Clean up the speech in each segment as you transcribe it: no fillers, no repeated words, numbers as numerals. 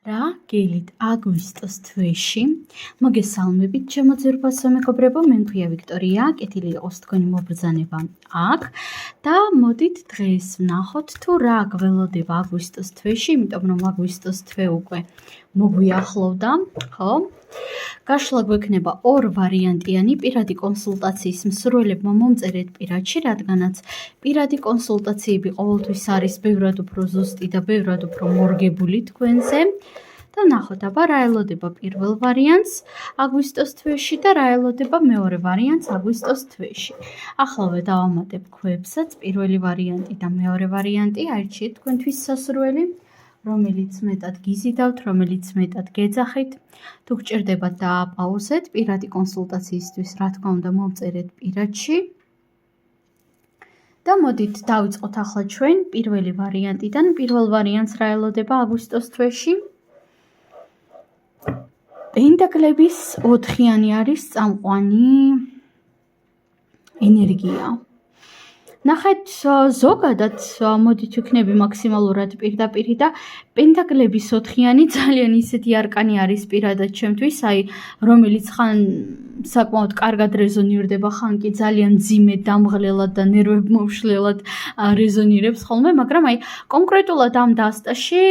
რა გელით აგვისტოს თვეში მოგესალმებით ჩემო ძვირფასო მეგობრებო, მე მქვია ვიქტორია, კეთილი იყოს თქვენი მობრძანება აქ და მოდით დღეს ვნახოთ თუ რა გველოდება აგვისტოს თვეში, იმიტომ რომ აგვისტოს თვე უკვე მოგვიახლოვდა, ხო? გაშლა გვექნება ორ ვარიანტიანი პირადი კონსულტაციის მსურველებმა მომწერეთ პირადში, რადგანაც პირადი კონსულტაციები ყოველთვის არის ბევრად უფრო ზუსტი და ბევრად უფრო მორგებული თქვენზე. და ნახოთ აბა რა ელოდება პირველ ვარიანტს აგვისტოს თვეში და რა ელოდება მეორე ვარიანტს აგვისტოს თვეში. ახლა დავამატებ ქვებსაც, პირველი ვარიანტი და მეორე ვარიანტი, აირჩიეთ თქვენთვის სასურველი, რომელიც მეტად გიზიდავთ, რომელიც მეტად გეძახით. თუ გჭირდებათ დააპაუზეთ პირადი კონსულტაციისთვის, რა თქმა უნდა მომწერეთ პირადში. და მოდით დავიწყოთ ახლა ჩვენ პირველი ვარიანტიდან. პირველ ვარიანტს რა ელოდება აგვისტოს თვეში? პენტაკლების 4-იანი არის წამყვანი ენერგია. ნახეთ, ზოგადად მოდით ვიქნები მაქსიმალურად პირდაპირი და პენტაკლების 4-იანი ძალიან ისეთი არკანი არის პირადად ჩემთვის, რომელიც ხან საკმაოდ კარგად რეზონირდება, ხან კი ძალიან ძიმე, დამღლელად და ნერვებმოშლელად რეზონირებს ხოლმე, მაგრამ კონკრეტულად ამ დასტაში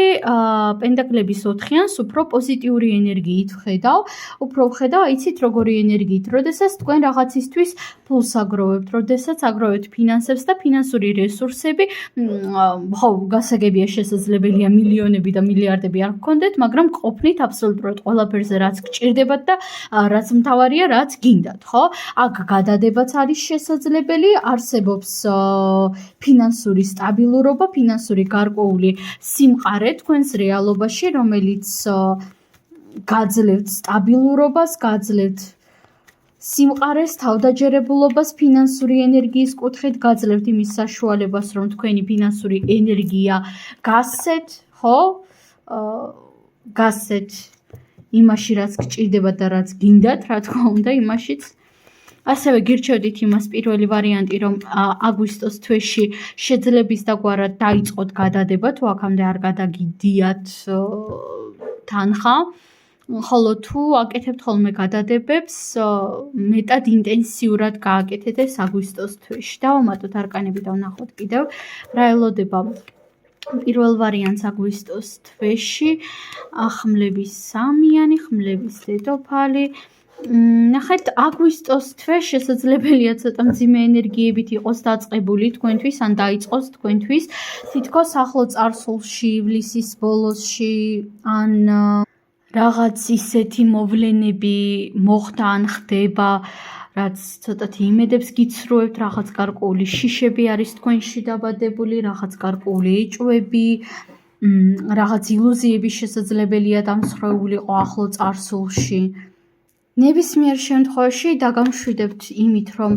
პენტაკლების 4-იანს უფრო პოზიტიური ენერგიით ვხედავ, უფრო ვხედავ, იცით როგორი ენერგიით, როდესაც თქვენ რაღაცისთვის ფულს აგროვებთ, როდესაც აგროვებთ ფინანსებს და ფინანსური რესურსები, ხო, გასაგებია შესაძლებელია მილიონები და მილიარდები არ გქონდეთ, მაგრამ ყოფნით აბსოლუტურად ყველაფერზე, რაც გჭირდებათ და რაც მთავარია, რაც გინდათ, ხო? აქ გადადებაც არის შესაძლებელი, არსებობს ფინანსური სტაბილურობა, ფინანსური გარკვეული სიმყარე თქვენს რეალობაში, რომელიც გაძლევთ სტაბილურობას, გაძლევთ სიმყარეს, თავდაჯერებულობას ფინანსური ენერგიის კუთხით, გაძლევთ იმის საშუალებას, რომ თქვენი ფინანსური ენერგია გასცეთ, ხო? გასცეთ იმაში, რაც გჭირდებათ და რაც გინდათ, რა თქმა უნდა, იმაშიც. ასევე გირჩევდით იმას პირველი ვარიანტი, რომ აგვისტოს თვეში შეძლების დაგვარად დაიწყოთ გადადება, თუ აქამდე არ გადაგიდიათ თანხა. ხოლო თუ აკეთებთ ხოლმე გადადებებს, მეტად ინტენსიურად გააკეთეთ ეს აგვისტოს თვეში. დავამატოთ არკანები და ვნახოთ კიდევ რა ელოდება პირველ ვარიანტს აგვისტოს თვეში. ხმლების 3-იანი, ხმლების დედოფალი. ნახეთ, აგვისტოს თვე შესაძლებელია ცოტა მძიმე ენერგიებით იყოს დაწყებული თქვენთვის, ან დაიწყოს თქვენთვის, თითქოს ახლო წარსულში, ივლისის ბოლოსში, ან რაღაც ისეთი მოვლენები მოხდა ან ხდება, რაც ცოტათი იმედებს გიცრუებთ, რაღაც გარკვეული შიშები არის თქვენში დაბადებული, რაღაც გარკვეული ეჭვები, რაღაც ილუზიები შესაძლებელია დამსხვრეულიყო ახლო წარსულში. ნებისმიერ შემთხვევაში დაგამშვიდებთ იმით, რომ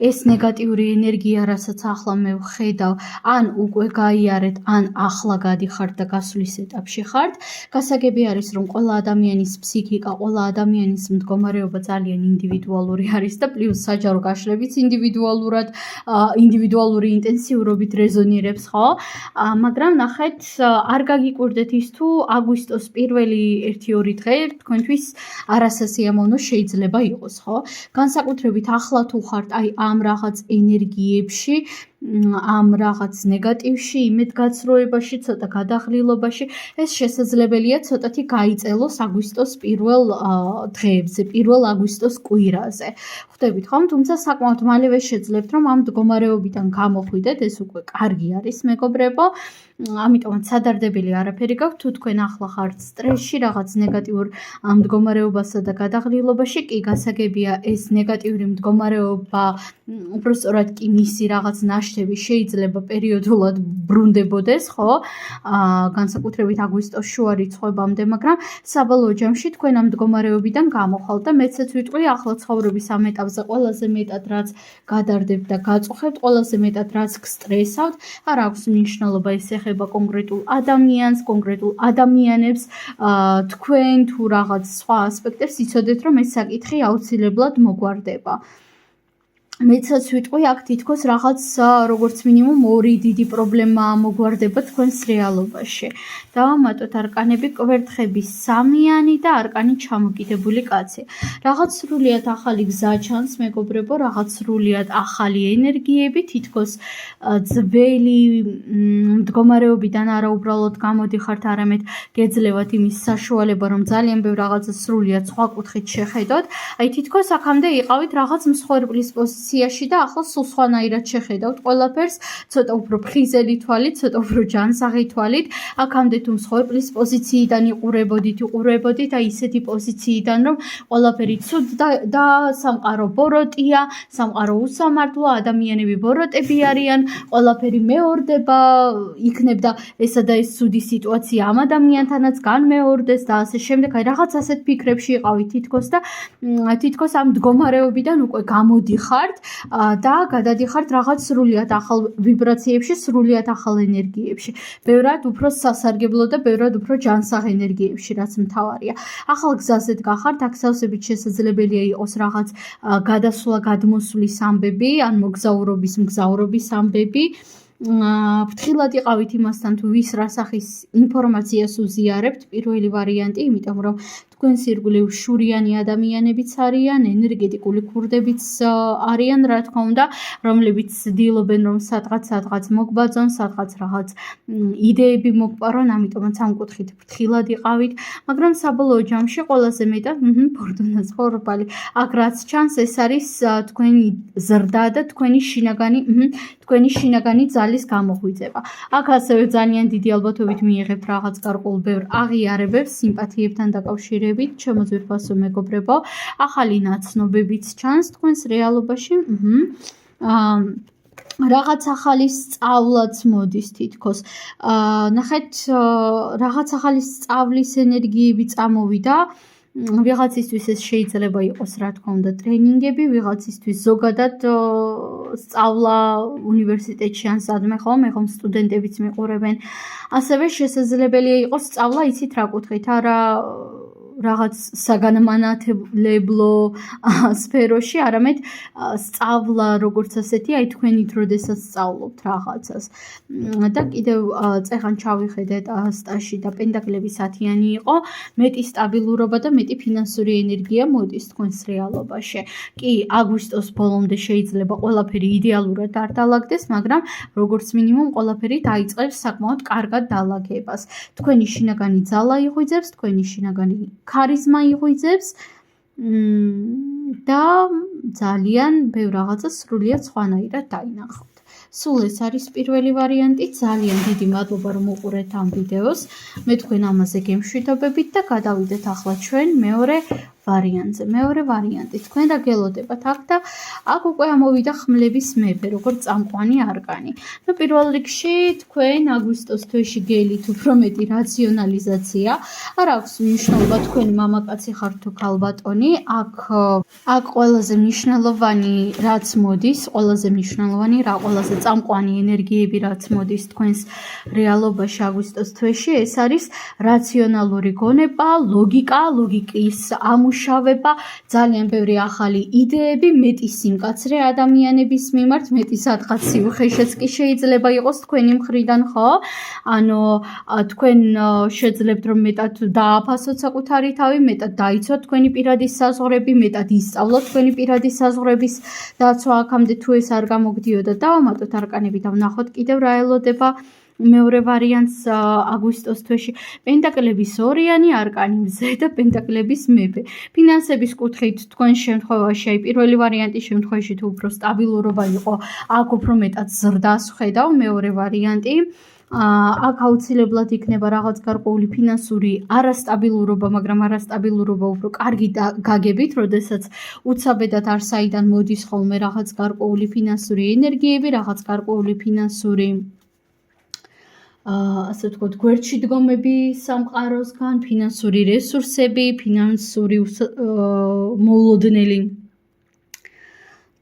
ეს ნეგატიური ენერგია, რასაც ახლა მე ვხედავ, ან უკვე გაიარეთ, ან ახლა გადიხართ და გასვლის ეტაპში ხართ. გასაგები არის, რომ ყველა ადამიანის ფსიქიკა, ყველა ადამიანის მდგომარეობა ძალიან ინდივიდუალური არის და პლუს საჯარო გაშლებიც ინდივიდუალური ინტენსიურობით რეზონირებს, ხო? მაგრამ ნახეთ, არ გაგიკვირდეთ ის თუ აგვისტოს პირველი 1-2 დღე თქვენთვის არასასიამოვნო შეიძლება იყოს, ხო? განსაკუთრებით ახლა თუ ხართ ამ რაღაც ენერგიებში, ამ რაღაც ნეგატივში, იმედგაცრუებაში, ცოტა გადაღლილობაში, ეს შესაძლებელია ცოტათი გაიწელოს აგვისტოს პირველ დღეებზე, პირველ აგვისტოს კვირაზე. ხვდებით ხომ? თუმცა საკმაოდ მალევე შეძლებთ, რომ ამ მდგომარეობიდან გამოხვიდეთ, ეს უკვე კარგი არის, მეგობრებო. ამიტომაც სადარდებელი არაფერი გაქვთ, თუ თქვენ ახლა ხართ სტრესში, რაღაც ნეგატიურ მდგომარეობასა და გადაღლილობაში, კი გასაგებია ეს ნეგატიური მდგომარეობა, უბრალოდ კი მისი რაღაც ნაშთები შეიძლება პერიოდულად ბრუნდებოდეს, ხო? განსაკუთრებით აგვისტოს შუა რიცხვებამდე, მაგრამ საბოლოო ჯამში თქვენ ამ მდგომარეობიდან გამოხვალთ და მეცაც ვიტყვი ახლა ცხოვრების ამ ეტაპზე ყველაზე მეტად რაც გადარდებთ და გაწუხებთ, ყველაზე მეტად რაც გსტრესავთ, არ აქვს მნიშვნელობა ეს ეხება კონკრეტულ ადამიანს, კონკრეტულ ადამიანებს, თქვენ თუ რაღაც სხვა ასპექტებს იცოდეთ, რომ ეს საკითხი აუცილებლად მოგვარდება. მეცაც ვიტყვი აქ თითქოს რაღაც როგორც მინიმუმ ორი დიდი პრობლემა მოგვარდება თქვენს რეალობაში. დავამატოთ არკანები კვერთხების სამიანი და არკანი ჩამოკიდებული კაცი. რაღაც სრულიად ახალი გზა ჩანს მეგობრებო, რაღაც სრულიად ახალი ენერგიები, თითქოს ძველი მდგომარეობიდან არა უბრალოდ გამოდიხართ, არამედ გეძლევათ იმის საშუალება, რომ ძალიან ბევრ რაღაცას სრულიად სხვა კუთხით შეხედოთ. აი თითქოს აქამდე იყავით რაღაც მსხვერპლის პოზიციაში და ახლა სულ სხვანაირად შეხედავთ ყველაფერს, ცოტა უფრო ფრიზელი თვალით, ცოტა უფრო ჯანსაღი თვალით. აქამდე თუ მსხვერპლის პოზიციიდან იყურებოდით, აი ისეთი პოზიციიდან, რომ ყველაფერი ცუდ და სამყარო ბოროტია, სამყარო უსამართლოა, ადამიანები ბოროტები არიან, ყველაფერი მეორდება, იქნებდა ესა და ეს ცუდი სიტუაცია ამ ადამიანთანაც განმეორდეს და ასე შემდეგ. აი რაღაც ასეთ ფიქრებში იყავით თითქოს და თითქოს ამ მდგომარეობიდან უკვე გამოდიხართ და გადადიხართ რაღაც სრულიად ახალ ვიბრაციებში, სრულიად ახალ ენერგიებში. ბევრად უფრო სასარგებლო და ბევრად უფრო ჯანსაღ ენერგიებში, რაც მთავარია. ახალ გზაზე დგახართ, აქ სავსებით შესაძლებელია იყოს რაღაც გადასვლა-გადმოსვლის ამბები, ან მგზავრობის ამბები. ფრთხილად იყავით იმასთან, თუ ვის რა სახის ინფორმაციას უზიარებთ, პირველი ვარიანტი, იმიტომ რომ თქვენს ირგვლივ შურიანი ადამიანებიც არიან, ენერგეტიკული ქურდებიც არიან, რა თქმა უნდა, რომლებიც ცდილობენ, რომ სადღაც მოგბაძონ, სადღაც რაღაც იდეები მოგპარონ, ამიტომაც ამ კუთხით ფრთხილად იყავით, მაგრამ საბოლოო ჯამში ყველაზე მეტად ფორტუნას ხორბალი. აქ რაც ჩანს, ეს არის თქვენი ზრდა და თქვენი შინაგანი ძალის გამოღვიძება. აქ ასევე ძალიან დიდი ალბათობით მიიღებთ რაღაც გარკვეულ ბევრ აღიარებებს სიმპათიებთან დაკავშირებით, ჩემო ძვირფასო მეგობრებო, ახალი ნაცნობებიც ჩანს თქვენს რეალობაში. რაღაც ახალი სწავლაც მოდის თითქოს. ნახეთ, რაღაც ახალი სწავლის ენერგიები წამოვიდა. ვიღაცისთვის ეს შეიძლება იყოს, რა თქმა უნდა, ტრენინგები, ვიღაცისთვის ზოგადად სწავლა უნივერსიტეტში ან სადმე ხომ სტუდენტებიც მიყურებენ. ასევე შესაძლებელია იყოს სწავლა, იცით რა კუთხით, არა რაღაც საგანმანათლებლო სფეროში, არამედ სწავლა როგორც ასეთი, აი თქვენით როდესაც სწავლობთ რაღაცას. და კიდევ წეხან ჩავიხედეთ სტაში და პენტაკლების 10-იანი იყო, მეტი სტაბილურობა და მეტი ფინანსური ენერგია მოდის თქვენს რეალობაში. კი, აგვისტოს ბოლომდე შეიძლება ყველაფერი იდეალურად არ დალაგდეს, მაგრამ როგორც მინიმუმ ყველაფერი დაიწყებს საკმაოდ კარგად დალაგებას. თქვენი შინაგანი ძალა იღვიძებს, თქვენი შინაგანი ქარიზმა იღვიძებს და ძალიან ბევრ რაღაცას სრულიად სხვანაირად დაინახავთ. სულ ეს არის პირველი ვარიანტი. ძალიან დიდი მადლობა რომ უყურეთ ამ ვიდეოს. მე თქვენ ამაზე გემშვიდობებით და გადავიდეთ ახლა ჩვენ მეორე ვარიანტზე. მეორე ვარიანტი თქვენ რა გელოდებათ აქ და აქ უკვე ამოვიდა ხმლების მეფე, როგორც წამყვანი არკანი. პირველ რიგში თქვენ აგვისტოს თვეში გელით უფრო მეტი რაციონალიზაცია. არ აქვს მნიშვნელობა თქვენი მამაკაცი ხართ თუ ქალბატონი. აქ ყველაზე მნიშვნელოვანი რაც მოდის, ყველაზე მნიშვნელოვანი რა ყველაზე წამყვანი ენერგიები რაც მოდის თქვენს რეალობაში აგვისტოს თვეში, ეს არის რაციონალური გონება, ლოგიკა, ლოგიკის ამუშავება, ძალიან ბევრი ახალი იდეები, მეტი სიმკაცრე ადამიანების მიმართ, მეტი სადღაც უხეშეც კი შეიძლება იყოს თქვენი მხრიდან, ხო? ანუ თქვენ შეძლებთ რომ მეტად დააფასოთ საკუთარი თავი, მეტად დაიცვათ თქვენი პირადი საზღვრები, მეტად ისწავლოთ თქვენი პირადი საზღვრების დაცვა. აქამდე თუ ეს არ გამოგდიოდა, დავამატოთ არკანები და ვნახოთ კიდევ რა ელოდება მეორე ვარიანტს აგვისტოს თვეში. პენტაკლების 2-იანი არკანი, მზე და პენტაკლების მეფე. ფინანსების კუთხით თქვენ შემთხვევაში, აი პირველი ვარიანტის შემთხვევაში თუ უფრო სტაბილურობა იყო, აქ უფრო მეტად ზრდას ვხედავ. მეორე ვარიანტი აქ აუცილებლად იქნება რაღაც გარკვეული ფინანსური არასტაბილურობა, მაგრამ არასტაბილურობა უფრო კარგი გაგებით, როდესაც უცაბედად არ საიდან მოდის ხოლმე რაღაც გარკვეული ფინანსური ენერგიები, რაღაც გარკვეული ფინანსური ასე ვთქვათ, გვერდში დგომები სამყაროსგან, ფინანსური რესურსები, ფინანსური მოულოდნელი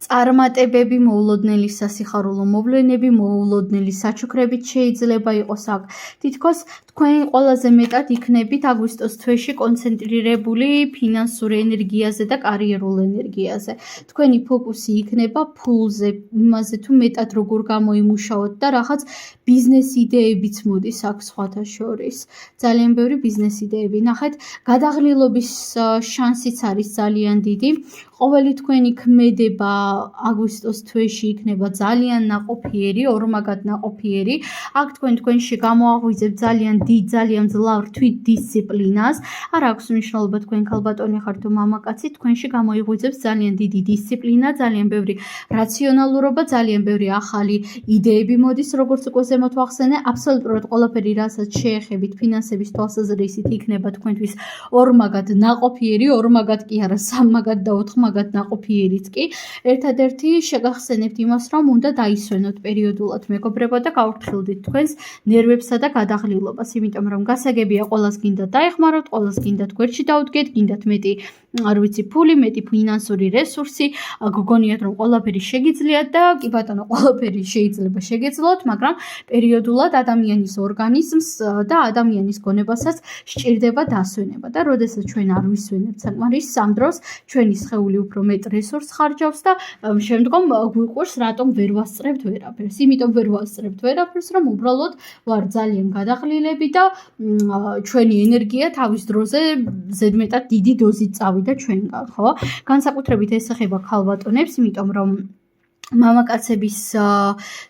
წარმატებები, მოულოდნელი სასიხარულო მოვლენები, მოულოდნელი საჩუქრებით შეიძლება იყოს აქ. თითქოს თქვენ ყველაზე მეტად იქნებით აგვისტოს თვეში კონცენტრირებული ფინანსურ ენერგიაზე და კარიერულ ენერგიაზე. თქვენი ფოკუსი იქნება ფულზე, იმაზე თუ მეტად როგორ გამოიმუშაოთ და რაღაც ბიზნეს იდეებიც მოდის აქ სხვათა შორის. ძალიან ბევრი ბიზნეს იდეები. ნახეთ, გადაღლილობის შანსიც არის ძალიან დიდი. ყოველი თქვენი ქმედება აგვისტოს თვეში იქნება ძალიან ნაყოფიერი, ორმაგად ნაყოფიერი. აქ თქვენში გამოაღვიძებთ ძალიან დიდ, ძალიან მძლავრ თვითდისციპლინას. არ აქვს მნიშვნელობა თქვენ ქალბატონი ხართ თუ მამაკაცი, თქვენში გამოიღვიძებს ძალიან დიდი დისციპლინა, ძალიან ბევრი რაციონალურობა, ძალიან ბევრი ახალი იდეები მოდის, როგორც უკვე ზემოთ ვახსენე. აბსოლუტურად ყველაფერი, რასაც შეეხებით ფინანსების თვალსაზრისით, იქნება თქვენთვის ორმაგად ნაყოფიერი, ორმაგად კი არა, სამმაგად და ოთხმაგად ნაყოფიერიც კი. ერთადერთი შეგახსენებთ იმას, რომ უნდა დაისვენოთ პერიოდულად მეგობრებო და გავრთხილდით თქვენს ნერვებსა და გადაღლილობას, იმიტომ რომ გასაგებია ყველას გინდათ დაეხმაროთ, ყველას გინდათ გვერდში დაუდგეთ, გინდათ მეტი არ ვიცი ფული, მეტი ფინანსური რესურსი, გგონიათ რომ ყველაფერი შეგიძლიათ და კი ბატონო, ყველაფერი შეიძლება შეგეძლოთ, მაგრამ პერიოდულად ადამიანის ორგანიზმს და ადამიანის გონებასაც სჭირდება დასვენება და როდესაც ჩვენ არ ვისვენებთ საკმარის სამ დროს, ჩვენი სხეული უფრო მეტ რესურსს ხარჯავს და შემდგომ გვიყვარს რატომ ვერ ვასწრებთ ვერაფერს. იმიტომ ვერ ვასწრებთ ვერაფერს, რომ უბრალოდ ვარ ძალიან გადაღლილები და ჩვენი ენერგია თავის დროზე ზედმეტად დიდი დოზით წავიდა ჩვენგან, ხო? განსაკუთრებით ეს ეხება ქალბატონებს, იმიტომ რომ მამაკაცების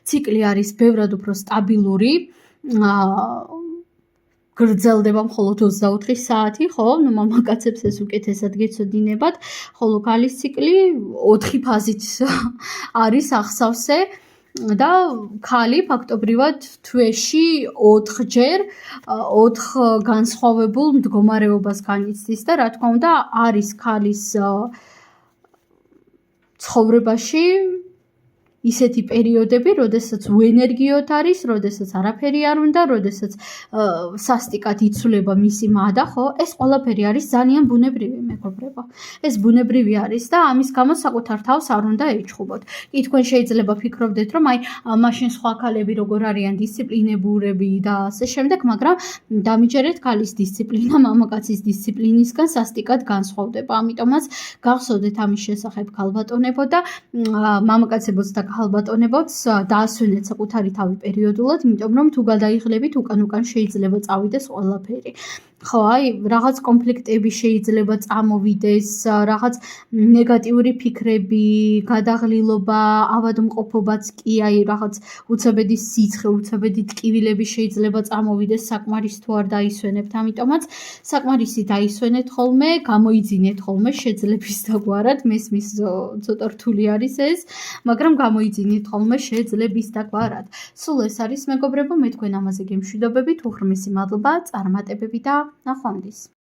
ციკლი არის ბევრად უფრო სტაბილური. გრძელდება მხოლოდ 24 საათი, ხო? მამაკაცებს ეს უკეთესად გეცოდინებათ, ხოლო ქალის ციკლი 4 ფაზით არის აღსავსე და ქალი ფაქტობრივად თვეში 4ჯერ 4 განსხვავებულ მდგომარეობას განიცდის და რა თქმა უნდა არის ქალის ცხოვრებაში ისეთი პერიოდები, როდესაც უენერგიოთ არის, როდესაც არაფერი არ უნდა, როდესაც სასტიკად იცვლება მისი მადა, ხო? ეს ყველაფერი არის ძალიან ბუნებრივი, მეგობრებო. ეს ბუნებრივი არის და ამის გამო საკუთარ თავს არ უნდა ეჩხუბოთ. კი თქვენ შეიძლება ფიქრობდეთ, რომ აი მაშინ სხვა ქალები როგორ არიან დისციპლინებურები და ასე შემდეგ, მაგრამ დამიჯერეთ ქალის დისციპლინა მამაკაცის დისციპლინისგან სასტიკად განსხვავდება. ამიტომაც გახსოვდეთ ამის შესახებ ქალბატონებო და მამაკაცებოც და ქალბატონებოც დაასვენეთ საკუთარი თავი პერიოდულად, იმიტომ რომ თუ გადაიღლებით უკან-უკან შეიძლება წავიდეს ყველაფერი. ხო, აი, რაღაც კონფლიქტები შეიძლება წამოვიდეს, რაღაც ნეგატიური ფიქრები, გადაღლილობა, ავადმყოფობაც კი, აი, რაღაც უცებედი სიცხე, უცებედი ტკივილები შეიძლება წამოვიდეს, საკმარის თუ არ დაისვენებთ. ამიტომაც საკმარისი დაისვენეთ ხოლმე, გამოიძინეთ ხოლმე შეძლების დაგვარად, მესმის ცოტა რთული არის ეს, მაგრამ გამოიძინეთ ხოლმე შეძლების დაგვარად. სულ ეს არის მეგობრებო, მე თქვენ ამაზე გემშვიდობებით, უღრმესი მადლობა, წარმატებები და ნახვამდის.